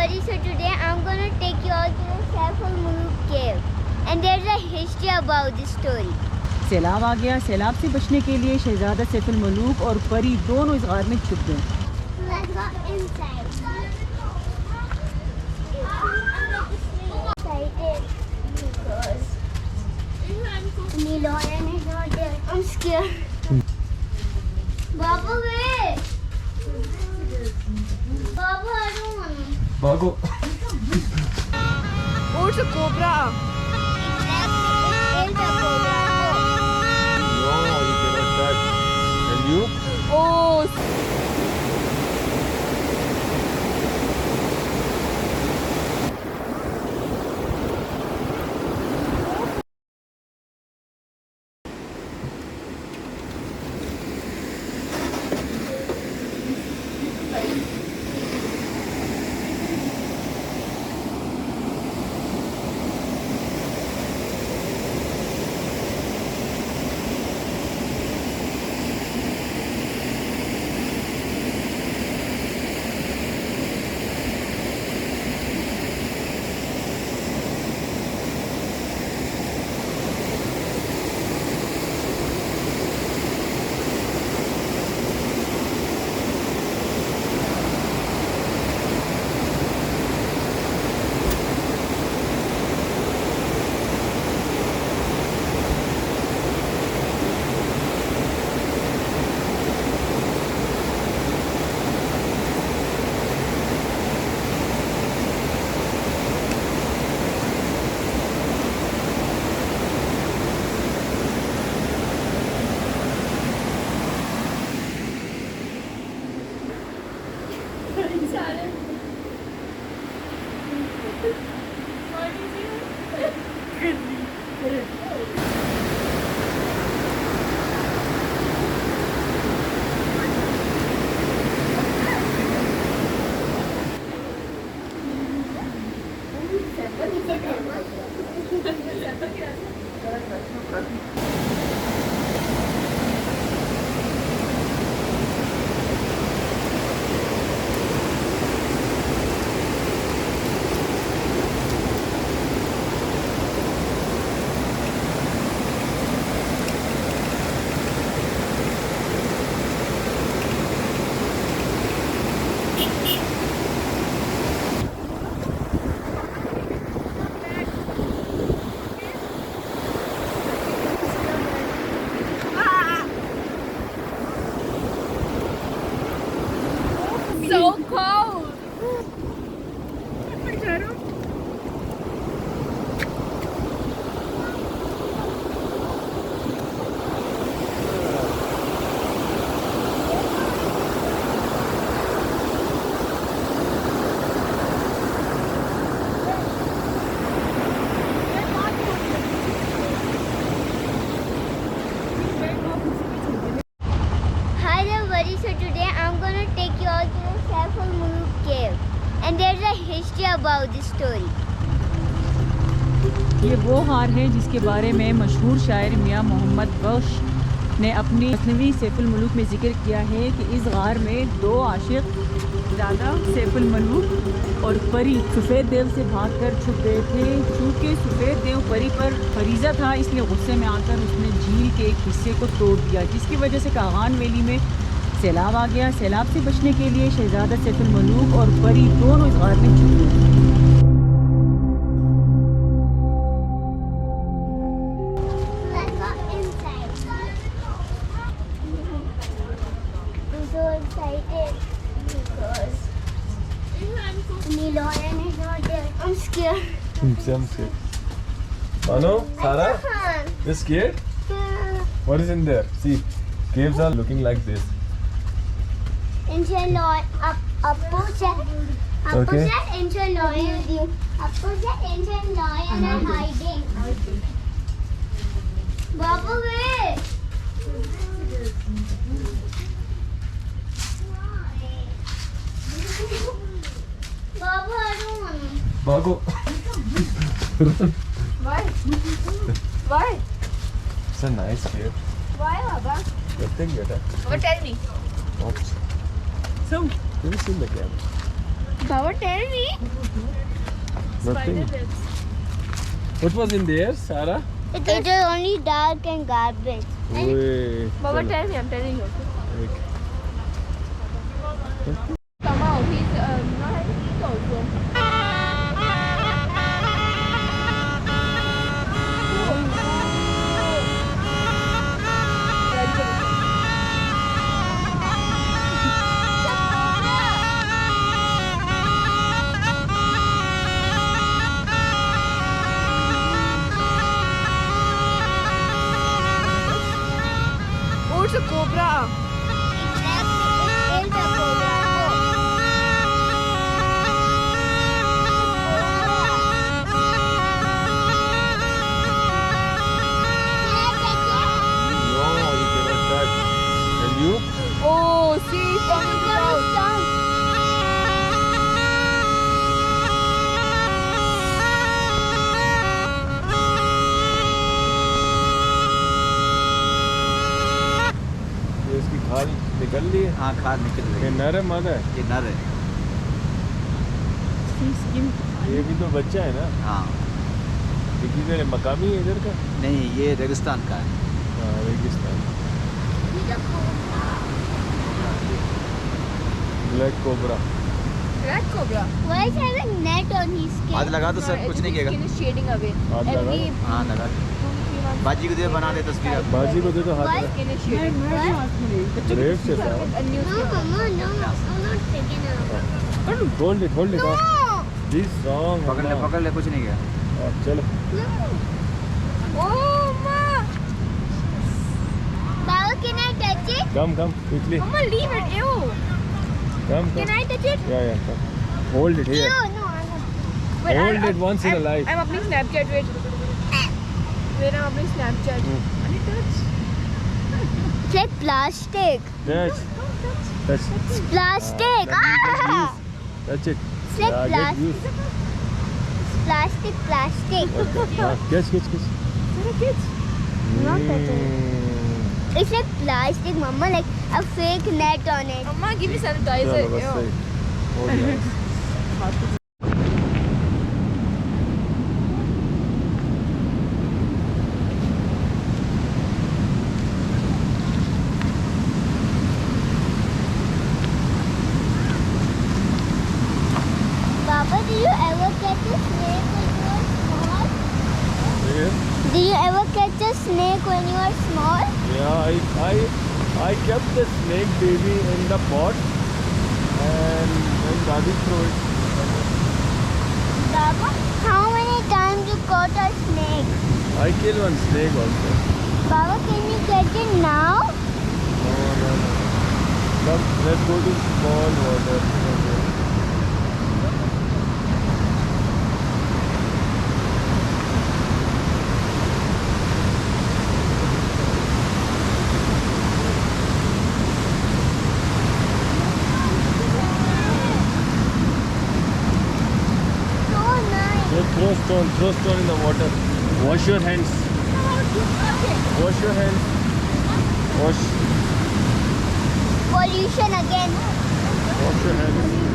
everybody, so today I'm gonna take you all to the Saiful Malook cave, and there's a history about this story. सैलाब आ गया। सैलाब से बचने के लिए शहजादा सैफुल मलूक और परी दोनों इस गार में छुप गए। Let's go inside. Niloyan is not there. I'm scared. Baba, wait. Baba, I don't want to. Bago. Oh, it's a cobra. Exactly, it is a cobra. No, you cannot touch. And you? Oh. So cold. Hi everybody, so today I'm gonna take you all to the Saiful Malook cave, and there's a history about this story. ये वो हार है जिसके बारे में मशहूर शायर मियां मोहम्मद बख्श ने अपनी मसनवी सैफुल मलूक में जिक्र किया है कि इस गार में दो आशिक शहजादा सैफुल मलूक और परी सफ़ेद देव से भागकर छुप गए थे। चूँकि सफ़ेद देव परी पर फरीज़ा था, इसलिए गुस्से में आकर उसने झील के एक हिस्से को तोड़ दिया, जिसकी वजह से नारान वैली में सैलाब आ गया। सैलाब से बचने के लिए शहजादा सैफुल मलूक और परी दोनों इस गार में छुप गए। Let's go inside. I'm so excited because Niloyan is not there. I'm scared. I'm scared. Mano, Sarah, you're scared? What is in there? See, caves are looking like this. Inshallah, Appu Okay. said inshallah, Appu said inshallah, and I'm hiding. Baba, wait. Baba, I don't want to. Bago. Why? Why? It's a nice cave. Why, Baba? Get it. Oh, tell me. Oops. So, Have you seen the camera? Baba, tell me. Nothing. What was in there, Sarah? It is only dark and garbage. Wait. Baba, tell me, I'm telling you. Come out, he's not having teeth also. Oh, it's a cobra. Exactly. It is a cobra. No, you cannot touch. And you? Oh, see, it's coming out. ये इसकी खाल निकल ली है? हाँ खाद निकल ये रही नर है मादा है? है ये नर है स्किन ये भी तो बच्चा है ना? हाँ ये किधर है? मकामी है इधर का? नहीं ये रेगिस्तान का है हाँ, रेगिस्तान। Black cobra. Red cobra. Why is having net on his skin? हाथ लगा तो सर कुछ नहीं Skin किएगा is shading away. हाथ लगा Every दो। हाँ लगा 2-3 months. बाजी को दे बना दे तस्वीर आप बाजी को दे दो हाथ What? लगा। Skin is shading. रेड से था। A new No, skin. Mama, no. I'm not taking it. Hold it, hold it. No. This song. पकड़ ले कुछ नहीं किया चलो। No. Oh, ma. Baba, can I touch it? Come, quickly. Mama, leave it. Ew. Come. Can I touch it? Yeah, come. Hold it Ew, here. no, I'm not. Wait, Hold it once in a life. I'm opening Snapchat. Wait, I'm opening Snapchat. Can you touch? It's like plastic. Touch. It's plastic. Now you get Ah! used. Touch it. It's like Yeah, get plastic. used. Plastic. Catch. Not touching. It's like plastic, Mama, like a fake net on it. Mama, give me sanitizer. चलो बस Ew. सही। हो गया। Baba, did you ever catch a snake when you were small? Yeah. Did you ever catch a snake when you were small? Yeah, I kept the snake baby in the pot and when Daddy threw it. Baba, how many times you caught a snake? I killed one snake also. Baba, can you catch it now? No. Come, let's go to small water. Okay. So nice. Throw stone in the water. Wash your hands. Wash your hands. Wash Pollution again. your hands.